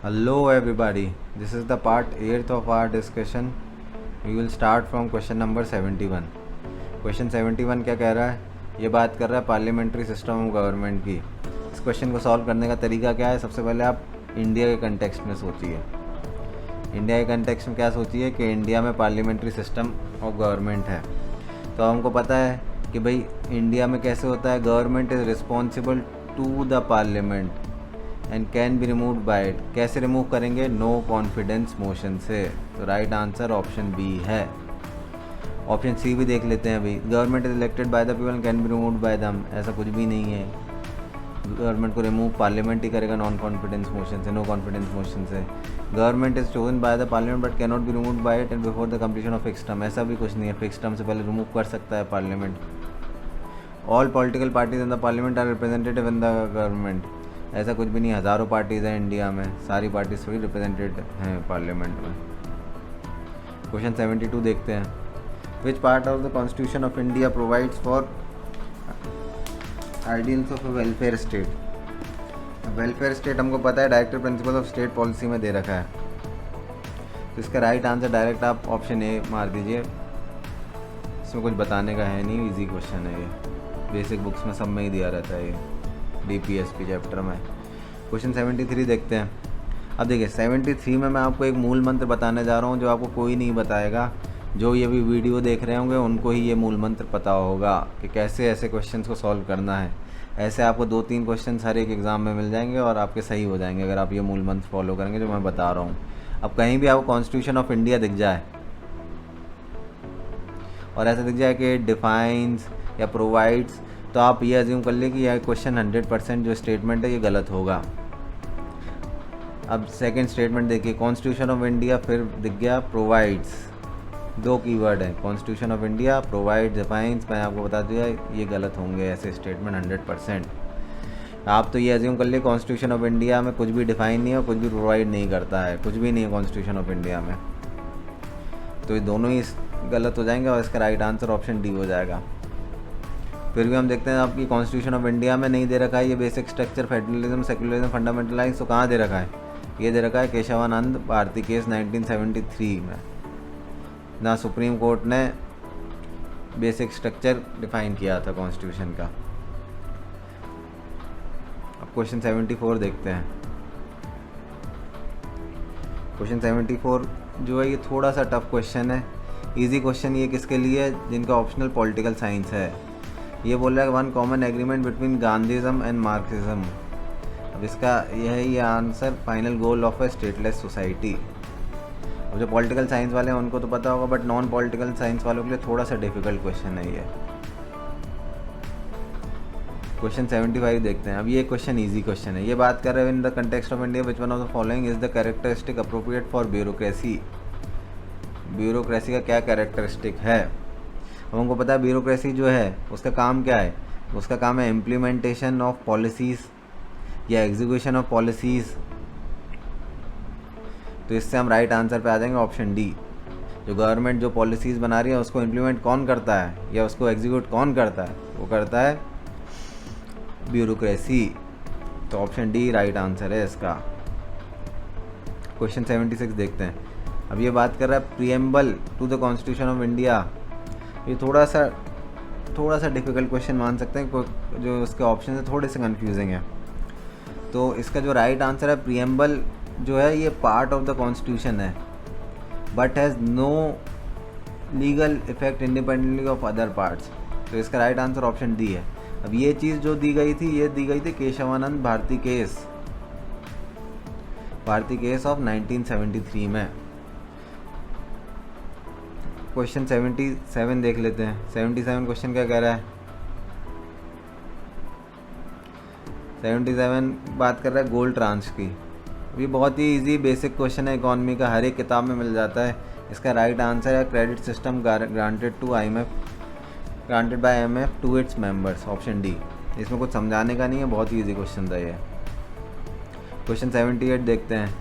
Hello everybody, this is the part 8th of our discussion. We will start from question number 71. Question 71 क्या कह रहा है? ये बात कर रहा है पार्लियामेंट्री सिस्टम ऑफ गवर्नमेंट की। इस क्वेश्चन को सॉल्व करने का तरीका क्या है? सबसे पहले आप इंडिया के कंटेक्स्ट में सोचिए। इंडिया के कंटेक्स्ट में क्या सोचिए कि इंडिया में पार्लियामेंट्री सिस्टम ऑफ गवर्नमेंट है। तो हमको पता है कि भाई इंडिया में कैसे होता है, government is responsible to the parliament and can be remove by it. कैसे रिमूव करेंगे? नो कॉन्फिडेंस मोशन से। तो राइट आंसर ऑप्शन बी है। ऑप्शन सी भी देख लेते हैं भाई। Government is elected by the people can be remove by them, ऐसा कुछ भी नहीं है। गवर्नमेंट को रिमूव पार्लियामेंट ही करेगा नॉन कॉन्फिडेंस मोशन से, नो कॉन्फिडेंस मोशन से। Government is chosen by the parliament but can not be remove by it and before the completion of fix term, ऐसा भी कुछ नहीं है। फिक्स टर्म से पहले रिमूव कर सकता है parliament. All political parties in the parliament are representative in the government, ऐसा कुछ भी नहीं। हज़ारों पार्टीज़ हैं इंडिया में, सारी पार्टीज थोड़ी रिप्रेजेंटेड हैं पार्लियामेंट में। क्वेश्चन 72 देखते हैं। Which part of the constitution of India provides for ideals of a welfare state. Welfare state हमको पता है directive principle of state policy में दे रखा है। तो इसका राइट आंसर डायरेक्ट आप ऑप्शन ए मार दीजिए। इसमें कुछ बताने का है नहीं, इजी क्वेश्चन है ये, बेसिक बुक्स में सब में ही दिया रहता है ये, DPSP चैप्टर में। क्वेश्चन 73 देखते हैं। अब देखिए 73 में मैं आपको एक मूल मंत्र बताने जा रहा हूँ जो आपको कोई नहीं बताएगा। जो ये भी वीडियो देख रहे होंगे उनको ही ये मूल मंत्र पता होगा कि कैसे ऐसे क्वेश्चंस को सॉल्व करना है। ऐसे आपको 2-3 क्वेश्चन हर एक एग्ज़ाम में मिल जाएंगे और आपके सही हो जाएंगे अगर आप ये मूल मंत्र फॉलो करेंगे जो मैं बता रहा हूँ। अब कहीं भी आपको कॉन्स्टिट्यूशन ऑफ इंडिया दिख जाए और ऐसा दिख जाए कि डिफाइंस या प्रोवाइड्स, तो आप ये अज्यूम कर लें कि यह क्वेश्चन 100% जो स्टेटमेंट है ये गलत होगा। अब सेकंड स्टेटमेंट देखिए, कॉन्स्टिट्यूशन ऑफ इंडिया, फिर दिख गया प्रोवाइड्स, 2 कीवर्ड है, constitution of India, provide, defines. मैं आपको बता दिया ये गलत होंगे ऐसे स्टेटमेंट 100%। आप तो ये अज्यूम कर लिए कॉन्स्टिट्यूशन ऑफ इंडिया में कुछ भी डिफाइन नहीं है, कुछ भी प्रोवाइड नहीं करता है, कुछ भी नहीं है कॉन्स्टिट्यूशन ऑफ इंडिया में, तो ये दोनों ही गलत हो जाएंगे और इसका राइट आंसर ऑप्शन डी हो जाएगा। फिर भी हम देखते हैं आपकी कॉन्स्टिट्यूशन ऑफ इंडिया में नहीं दे रखा है ये बेसिक स्ट्रक्चर, फेडरलिज्म, सेक्युलरिज्म, फंडामेंटलाइज। तो कहाँ दे रखा है? ये दे रखा है केशवानंद भारती केस 1973 में, ना सुप्रीम कोर्ट ने बेसिक स्ट्रक्चर डिफाइन किया था कॉन्स्टिट्यूशन का। अब क्वेश्चन 74 देखते हैं। क्वेश्चन 74 जो है ये थोड़ा सा टफ क्वेश्चन है। इजी क्वेश्चन ये किसके लिए है? जिनका ऑप्शनल पॉलिटिकल साइंस है। ये बोल रहा है one common agreement between Gandhism and Marxism. अब इसका यह है ये answer, final goal of a stateless society. अब जो पॉलिटिकल साइंस वाले हैं उनको तो पता होगा, बट नॉन पॉलिटिकल साइंस वालों के लिए थोड़ा सा डिफिकल्ट क्वेश्चन है ये। क्वेश्चन 75 देखते हैं। अब ये क्वेश्चन इजी क्वेश्चन है। ये बात कर रहे हैं in the context of India which one of the following is the characteristic appropriate for bureaucracy. Bureaucracy का क्या कैरेक्टरिस्टिक है? अब हमको पता है ब्यूरोक्रेसी जो है उसका काम क्या है? उसका काम है इम्प्लीमेंटेशन ऑफ पॉलिसीज़ या एग्जीक्यूशन ऑफ पॉलिसीज़। तो इससे हम राइट आंसर पे आ जाएंगे ऑप्शन डी। जो गवर्नमेंट जो पॉलिसीज़ बना रही है उसको इम्प्लीमेंट कौन करता है या उसको एग्जीक्यूट कौन करता है? वो करता है ब्यूरोक्रेसी। तो ऑप्शन डी राइट आंसर है इसका। क्वेश्चन 76 देखते हैं। अब ये बात कर रहा है preamble to the constitution of India. ये थोड़ा सा डिफ़िकल्ट क्वेश्चन मान सकते हैं, जो इसके ऑप्शन है थोड़े से कंफ्यूजिंग है। तो इसका जो राइट आंसर है प्रीएम्बल जो है ये पार्ट ऑफ द कॉन्स्टिट्यूशन है but has no legal effect independently of other parts. तो इसका राइट आंसर ऑप्शन डी है। अब ये चीज़ जो दी गई थी ये दी गई थी केशवानंद भारती केस ऑफ 1973 में। क्वेश्चन 77 देख लेते हैं। 77 क्वेश्चन क्या कह रहा है? 77 बात कर रहा है गोल्ड ट्रांस की। ये बहुत ही इजी बेसिक क्वेश्चन है, इकॉनमी का, हर एक किताब में मिल जाता है। इसका राइट आंसर है credit system granted by IMF to its members, option D. इसमें कुछ समझाने का नहीं है, बहुत ही इजी क्वेश्चन था ये। क्वेश्चन 78 देखते हैं।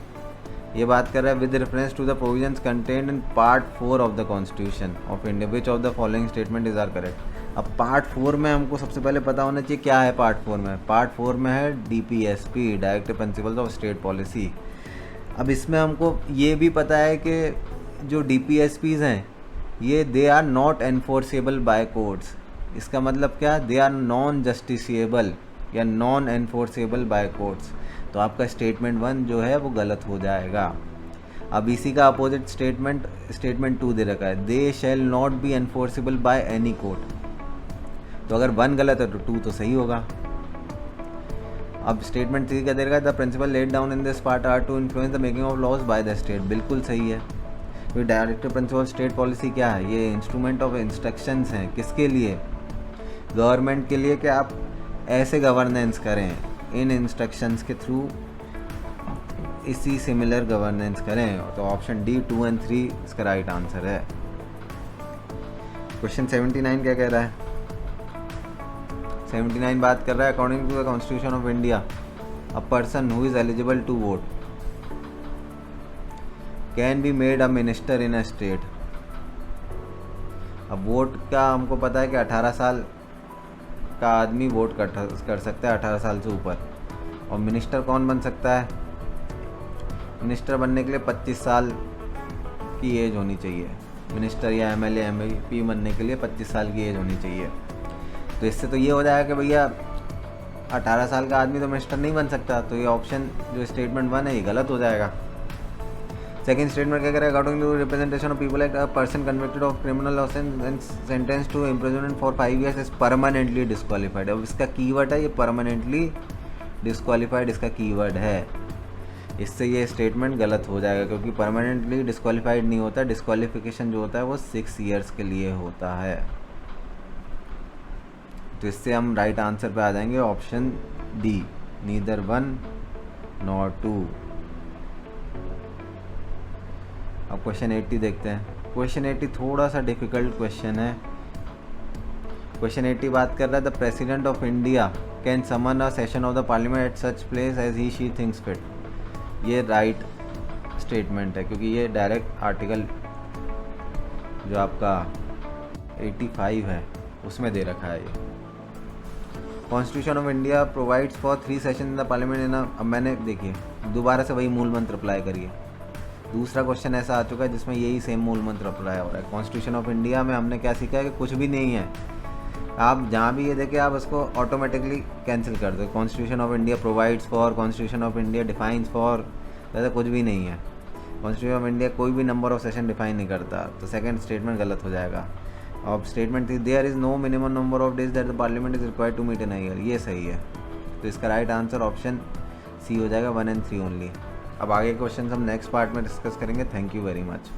ये बात कर रहा है with reference to the provisions contained in part 4 of the constitution of India which of the following statement is are correct. अब पार्ट 4 में हमको सबसे पहले पता होना चाहिए क्या है पार्ट 4 में। पार्ट 4 में है DPSP, directive principles of state policy. अब इसमें हमको ये भी पता है कि जो DPSPs हैं ये they are not enforceable by courts. इसका मतलब क्या, दे आर नॉन जस्टिसिएबल या नॉन एनफोर्सेबल बाय कोर्ट्स। तो आपका स्टेटमेंट 1 जो है वो गलत हो जाएगा। अब इसी का अपोजिट स्टेटमेंट 2 दे रखा है, they shall not be enforceable by any court. तो अगर 1 गलत है तो 2 तो सही होगा। अब स्टेटमेंट 3 क्या दे रखा है, the principle laid down in this part are to influence the making of laws by the state. बिल्कुल सही है। ये डायरेक्टिव प्रिंसिपल स्टेट पॉलिसी क्या है, ये इंस्ट्रूमेंट ऑफ इंस्ट्रक्शंस हैं। किसके लिए, गवर्नमेंट के लिए, कि आप ऐसे गवर्नेंस करें, इन इंस्ट्रक्शंस के थ्रू इसी सिमिलर गवर्नेंस करें। तो ऑप्शन डी 2 और 3 इसका राइट आंसर है। क्वेश्चन 79 क्या कह रहा है, 79 बात कर रहा है, according to the constitution of India a person who is eligible to vote can be made a minister in a state. अब वोट का हमको पता है कि 18 साल का आदमी वोट कर सकता है, 18 साल से ऊपर। और मिनिस्टर कौन बन सकता है, मिनिस्टर बनने के लिए 25 साल की एज होनी चाहिए। मिनिस्टर या MLA MP बनने के लिए 25 साल की एज होनी चाहिए। तो इससे तो ये हो जाएगा कि भैया 18 साल का आदमी तो मिनिस्टर नहीं बन सकता। तो ये ऑप्शन जो स्टेटमेंट 1 है ये गलत हो जाएगा। सेकंड स्टेटमेंट क्या करेगा, according to representation of people act a person convicted of criminal offence and sentence to imprisonment for 5 years is permanently disqualified. अब इसका कीवर्ड है ये परमानेंटली डिस्क्वालीफाइड, इसका कीवर्ड है। इससे ये स्टेटमेंट गलत हो जाएगा क्योंकि परमानेंटली डिस्क्वालीफाइड नहीं होता, डिस्क्वालिफिकेशन जो होता है वो 6 years के लिए होता है। तो इससे हम राइट आंसर पे आ जाएंगे, ऑप्शन डी, नीदर 1 नॉर 2। अब क्वेश्चन 80 देखते हैं। क्वेश्चन 80 थोड़ा सा डिफिकल्ट क्वेश्चन है। क्वेश्चन 80 बात कर रहा है, the president of India can summon a session of the parliament at such place as he she thinks fit. ये राइट स्टेटमेंट है क्योंकि ये डायरेक्ट आर्टिकल जो आपका 85 है उसमें दे रखा है। ये constitution of India provides for 3 session in the parliament in. अब मैंने देखिए दोबारा से वही मूल मंत्र अप्लाई करिए। दूसरा क्वेश्चन ऐसा आ चुका है जिसमें यही सेम मूल मंत्र अप्लाई हो रहा है। कॉन्स्टिट्यूशन ऑफ इंडिया में हमने क्या सीखा है कि कुछ भी नहीं है, आप जहाँ भी ये देखें आप उसको ऑटोमेटिकली कैंसिल कर दो। Constitution of India provides for, constitution of India defines for, ऐसा कुछ भी नहीं है। कॉन्स्टिट्यूशन ऑफ इंडिया कोई भी नंबर ऑफ सेशन डिफाइन नहीं करता। तो सेकंड स्टेटमेंट गलत हो जाएगा। अब स्टेटमेंट थी, there is no minimum number of days that the parliament is required to meet in a year. ये सही है। तो इसका राइट आंसर ऑप्शन सी हो जाएगा, 1 और 3 ओनली। अब आगे क्वेश्चन हम नेक्स्ट पार्ट में डिस्कस करेंगे। Thank you very much.